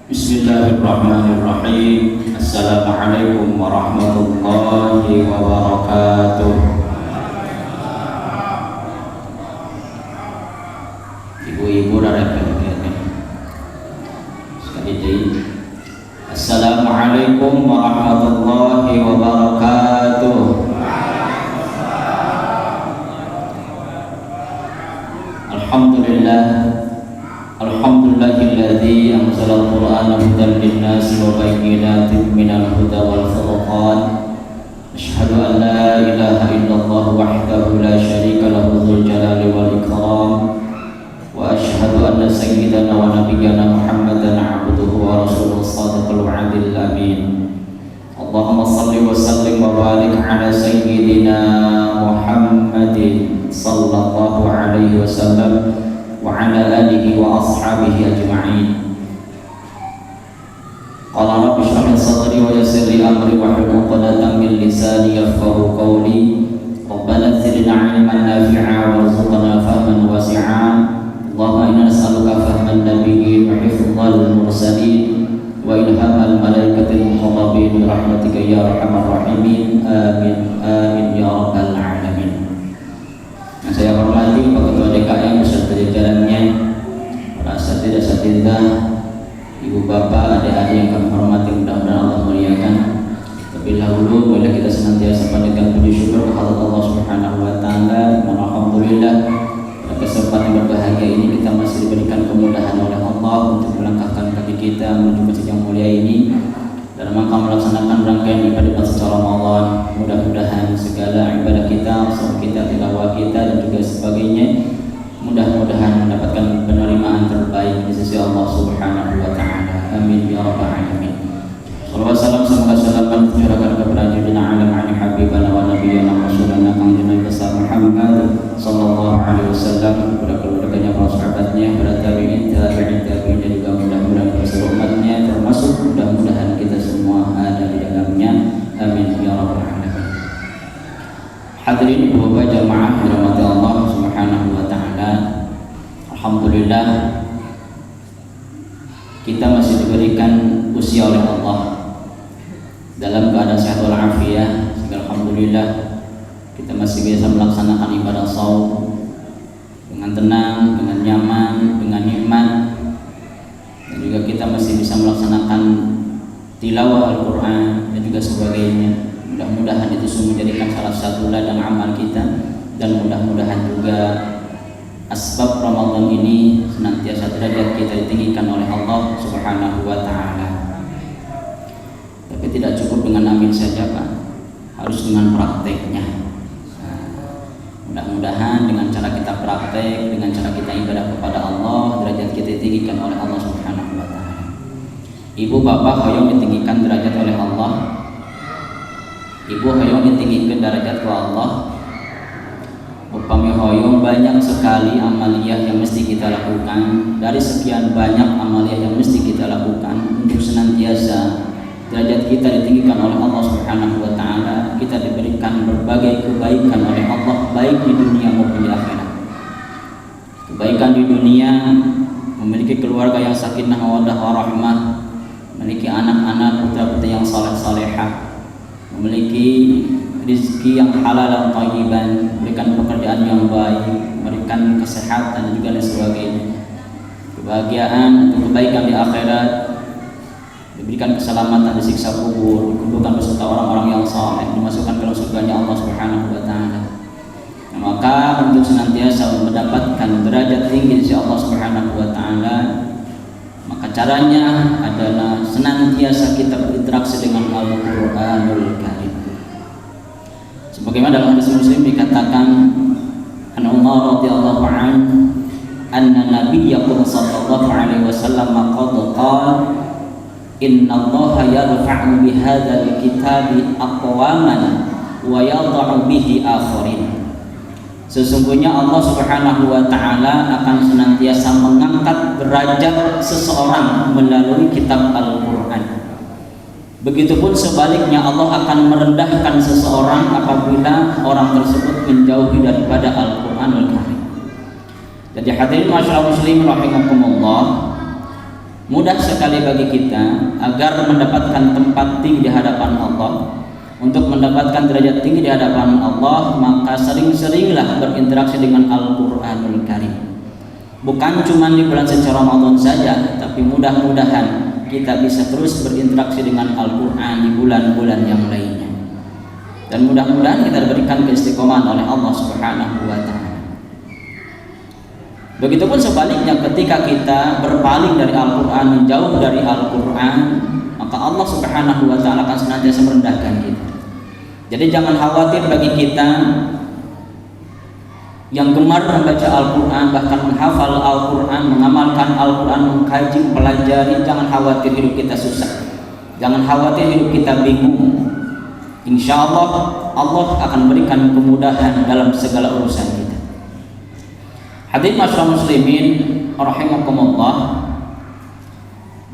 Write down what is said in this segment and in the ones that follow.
Bismillahirrahmanirrahim. Assalamualaikum warahmatullahi wabarakatuh. Ibu-ibu dan rekan-rekan sekali lagi, Assalamualaikum warahmatullahi wabarakatuh. Alhamdulillah, alhamdulillahilladzi anzala al-Qur'ana hudan lin-nasi wa bayyinatin minal huda wal furqan. Asyhadu an la ilaha illallah wahdahu la syarika lahu dzul jalali wal ikram. Wa asyhadu anna sayyidana wa nabiyyana Muhammadan 'abduhu wa rasuluhu shadiqul wa'dil amin. Allahumma shalli wa sallim wa barik ala sayyidina Muhammadin sallallahu alaihi wasallam wa ala alihi wa ashabihi ajma'in. Qala rabbi shrah li sadri wa yassir li amri wahlul 'uqdatam min lisani yafqahu qawli. Rabbana zidna 'ilman nafi'a warzuqna fahman wasi'a. Allahumma inna nas'aluka fahman nabiyyin wa hifdzal mursalin wa ilhamal malaikatil muqarrabin bi rahmatika ya arhamar rahimin. Amin amin ya rabbal alamin. Saya hormati Pak Ketua DKM beserta jajarannya, para asatidzah, ibu bapak, adik-adik yang kami hormati, mudah-mudahan Allah muliakan. Terlebih dahulu boleh kita senantiasa panjatkan puji syukur kepada Allah Subhanahu wa taala. Alhamdulillah, pada kesempatan berbahagia ini kita masih diberikan kemudahan oleh Allah untuk melangkahkan kaki kita menuju masjid yang mulia ini dalam rangka melaksanakan rangkaian ibadah secara Ramadan. Mudah-mudahan segala ibadah kita, saum kita, tilawah kita dan juga sebagainya mudah-mudahan mendapatkan penerimaan terbaik di sisi Allah Subhanahu wa taala. Amin ya rabbal alamin. Shalawat salam semoga selamat tercurahkan kepada junjungan alam ali habibana wa nabiyana rasulana kanjeng besar Muhammad sallallahu alaihi wasallam, kepada keluarganya, para sahabatnya, para tabi'in, tabi'in dan juga mudah-mudahan bersama umatnya, termasuk mudah-mudahan kita semua ada di dalamnya. Amin ya rabbal alamin. Hadirin bapak jamaah dirahmati Allah Subhanahu wa taala. Alhamdulillah kita masih diberikan usia oleh Allah dalam keadaan sehat walafiat. Alhamdulillah kita masih bisa melaksanakan ibadah shaum dengan tenang, dengan nyaman, dengan nikmat, dan juga kita masih bisa melaksanakan tilawah Al-Quran dan juga sebagainya. Mudah-mudahan itu semua menjadikan salah satu ladang amal kita, dan mudah-mudahan juga asbab Ramadan ini senantiasa derajat kita ditinggikan oleh Allah Subhanahu wa taala. Tapi tidak cukup dengan amin saja Pak, harus dengan prakteknya. Mudah-mudahan dengan cara kita praktek, dengan cara kita ibadah kepada Allah, derajat kita ditinggikan oleh Allah Subhanahu wa taala. Ibu bapak hoyong ditinggikan derajat oleh Allah. Ibu hoyong ditinggikan derajat ke Allah. Upami hoyong banyak sekali amaliyah yang mesti kita lakukan. Dari sekian banyak amaliyah yang mesti kita lakukan untuk senantiasa derajat kita ditinggikan oleh Allah Subhanahu wa taala, kita diberikan berbagai kebaikan oleh Allah, baik di dunia maupun di akhirat. Kebaikan di dunia, memiliki keluarga yang sakinah mawaddah warahmah, memiliki anak-anak putra-putri yang saleh salehah, memiliki rezeki yang halal dan thayyiban, memberikan pekerjaan yang baik, memberikan kesehatan dan juga lain sebagainya. Kebahagiaan atau kebaikan di akhirat, diberikan keselamatan di siksa kubur, dikumpulkan beserta orang-orang yang saleh, dimasukkan ke dalam surganya Allah Subhanahu wa taala. Nah, maka untuk senantiasa mendapatkan derajat tinggi di sisi Allah Subhanahu wa taala, maka caranya adalah senantiasa kita berinteraksi dengan Al-Qur'anul Karim. Sebagaimana dalam hadis Muslim dikatakan, an Umar radhiyallahu anhu anna Nabiyya sallallahu alaihi wasallam qala inna Allaha yarfa'u bihadzal kitabi aqwaman wa yadh'u bihi akharin. Sesungguhnya Allah Subhanahu wa taala akan senantiasa mengangkat derajat seseorang melalui kitab Al-Qur'an. Begitupun sebaliknya, Allah akan merendahkan seseorang apabila orang tersebut menjauhi daripada Al-Qur'anul Karim. Jadi hadirin masyarakat muslim rahimakumullah, mudah sekali bagi kita agar mendapatkan tempat tinggi di hadapan Allah. Untuk mendapatkan derajat tinggi di hadapan Allah, maka sering-seringlah berinteraksi dengan Al-Qur'anul Karim. Bukan cuma di bulan suci Ramadan saja, tapi mudah-mudahan kita bisa terus berinteraksi dengan Al-Qur'an di bulan-bulan yang lainnya. Dan mudah-mudahan kita diberikan keistiqomahan oleh Allah Subhanahu wa taala. Begitupun sebaliknya, ketika kita berpaling dari Al-Qur'an, menjauh dari Al-Qur'an, maka Allah Subhanahu wa taala akan senantiasa merendahkan kita. Jadi jangan khawatir bagi kita yang gemar membaca Al-Qur'an, bahkan menghafal Al-Qur'an, mengamalkan Al-Qur'an, mengkaji, pelajari, jangan khawatir hidup kita susah. Jangan khawatir hidup kita bingung. Insya Allah, Allah akan berikan kemudahan dalam segala urusan kita. Hadirin masyarakat muslimin rahimakumullah.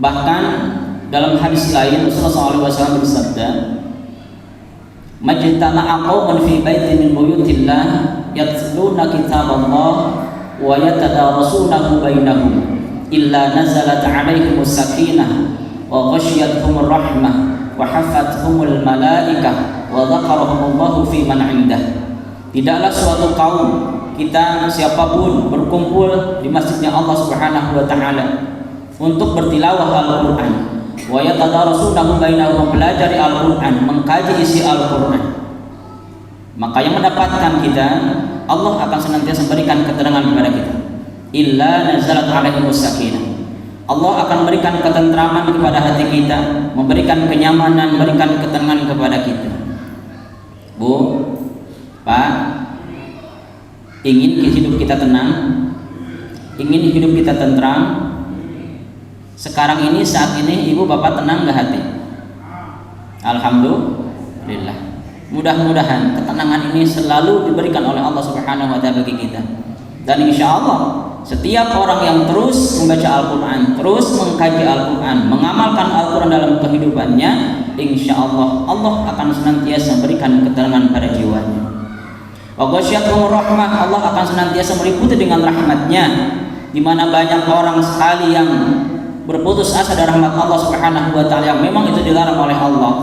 Bahkan dalam hadis lain Rasulullah SAW bersabda, "Majtama'a qaumun fi baitin min buyutillah yatluna kitaballah wa yatadarasunahu bainahum illa nazalat 'alaihimus sakinah wa ghasyiyatuhumur rahmah wa hafathumul malaikah wa dzakarahumullahu fi man 'indah." Tidaklah suatu kaum, kita siapapun, berkumpul di masjidnya Allah Subhanahu wa taala untuk bertilawah Al-Qur'an, wa yatadarasunahu bainahum, mempelajari Al-Qur'an, mengkaji isi Al-Qur'an. Maka yang mendapatkan kita, Allah akan senantiasa memberikan ketenangan kepada kita. Illa nazalat 'alaihimus sakinah. Allah akan memberikan ketentraman kepada hati kita, memberikan kenyamanan, memberikan ketenangan kepada kita. Bu, Pak, ingin hidup kita tenang, ingin hidup kita tentram. Sekarang ini, saat ini, ibu bapak tenang gak hati? Alhamdulillah. Mudah-mudahan ketenangan ini selalu diberikan oleh Allah Subhanahu wa taala bagi kita. Dan insya Allah setiap orang yang terus membaca Al-Qur'an, terus mengkaji Al-Qur'an, mengamalkan Al-Qur'an dalam kehidupannya, insya Allah Allah akan senantiasa memberikan ketenangan pada jiwanya. Wa ghasyiyatuhumur rahmah, Allah akan senantiasa meliputi dengan rahmatnya. Di mana banyak orang sekali yang berputus asa dari rahmat Allah Subhanahu wa taala yang memang itu dilarang oleh Allah.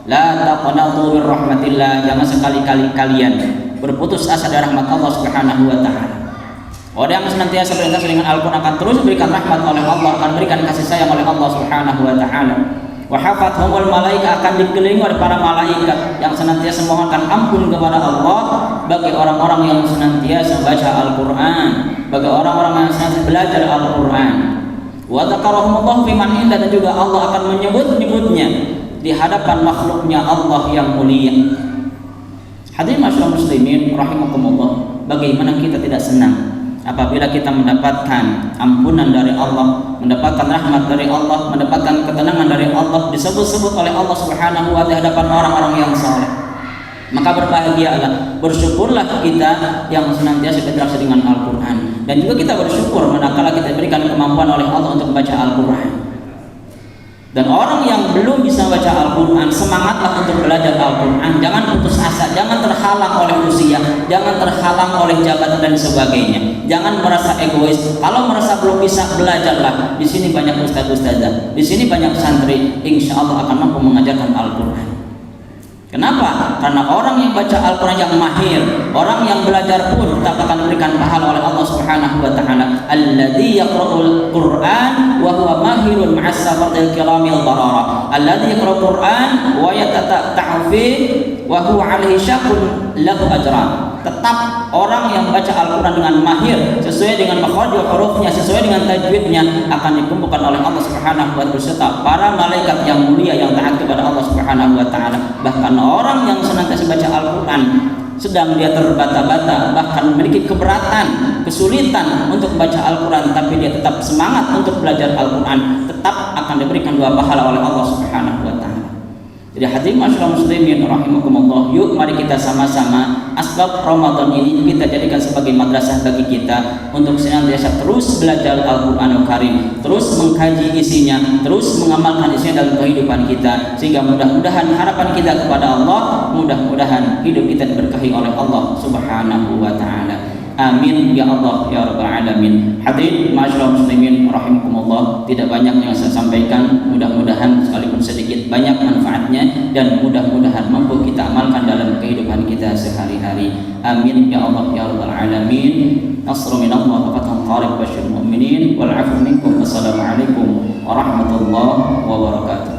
La taqnatu min rahmatillah, jangan sekali-kali kalian berputus asa dari rahmat Allah Subhanahu wa taala. Orang yang senantiasa berinteraksi dengan Al-Qur'an akan terus diberikan rahmat oleh Allah, akan berikan kasih sayang oleh Allah Subhanahu wa taala. Wa hafathumul malaika, akan dikelilingi oleh para malaikat yang senantiasa memohonkan ampun kepada Allah bagi orang-orang yang senantiasa membaca Al-Qur'an, bagi orang-orang yang senantiasa belajar Al-Qur'an. Wa dzakarahumullahu fi man indah, dan juga Allah akan menyebut-nyebutnya di hadapan makhluknya Allah yang mulia. Hadirin masyarakat muslimin rahimakumullah, bagaimana kita tidak senang apabila kita mendapatkan ampunan dari Allah, mendapatkan rahmat dari Allah, mendapatkan ketenangan dari Allah, disebut-sebut oleh Allah Subhanahu wa taala di hadapan orang-orang yang saleh. Maka berbahagialah, bersyukurlah kita yang senantiasa berinteraksi dengan Al-Qur'an, dan juga kita bersyukur manakala kita diberikan kemampuan oleh Allah untuk membaca Al-Qur'an. Dan orang yang belum bisa baca Al-Qur'an, semangatlah untuk belajar Al-Qur'an. Jangan putus asa, jangan terhalang oleh usia, jangan terhalang oleh jabatan dan sebagainya. Jangan merasa egois. Kalau merasa belum bisa, belajarlah. Di sini banyak ustaz-ustazah, di sini banyak santri, insya Allah akan mampu mengajarkan Al-Qur'an. Kenapa? Karena orang yang baca Al-Qur'an yang mahir, orang yang belajar pun tetap akan diberikan pahala oleh Allah Subhanahu wa taala. Alladzi yaqra'ul Qur'an wa huwa mahirun ma'as safatil kiramil barara. Alladzi yaqra'ul Qur'an wa yatata'u fi wa huwa 'alaihi syaqqun lahu ajran. Tetap orang yang baca Al-Qur'an dengan mahir, sesuai dengan makhraj hurufnya, sesuai dengan tajwidnya, akan dikumpulkan oleh Allah Subhanahu wa taala beserta para malaikat yang mulia yang taat kepada Allah Subhanahu wa taala. Bahkan orang yang senantiasa baca Al-Qur'an sedang dia terbata-bata, bahkan memiliki keberatan, kesulitan untuk membaca Al-Qur'an, tapi dia tetap semangat untuk belajar Al-Qur'an, tetap akan diberikan 2 pahala oleh Allah Subhanahu wa taala. Jadi hadirin masyarakat muslimin rahimakumullah, yuk mari kita sama-sama asbab Ramadan ini kita jadikan sebagai madrasah bagi kita untuk senantiasa terus belajar Al-Qur'anul Karim, terus mengkaji isinya, terus mengamalkan isinya dalam kehidupan kita, sehingga mudah-mudahan harapan kita kepada Allah, mudah-mudahan hidup kita diberkahi oleh Allah Subhanahu wa taala. Amin ya Allah ya rabbal alamin. Hadirin ma'asyiral muslimin rahimakumullah, tidak banyak yang saya sampaikan, mudah-mudahan sekalipun sedikit banyak manfaatnya dan mudah-mudahan mampu kita amalkan dalam kehidupan kita sehari-hari. Amin ya Allah ya rabbal alamin. Nasrun minallah wa fathun qarib basyiril mu'minin wal 'afwu minkum. Wassalamualaikum warahmatullahi wabarakatuh.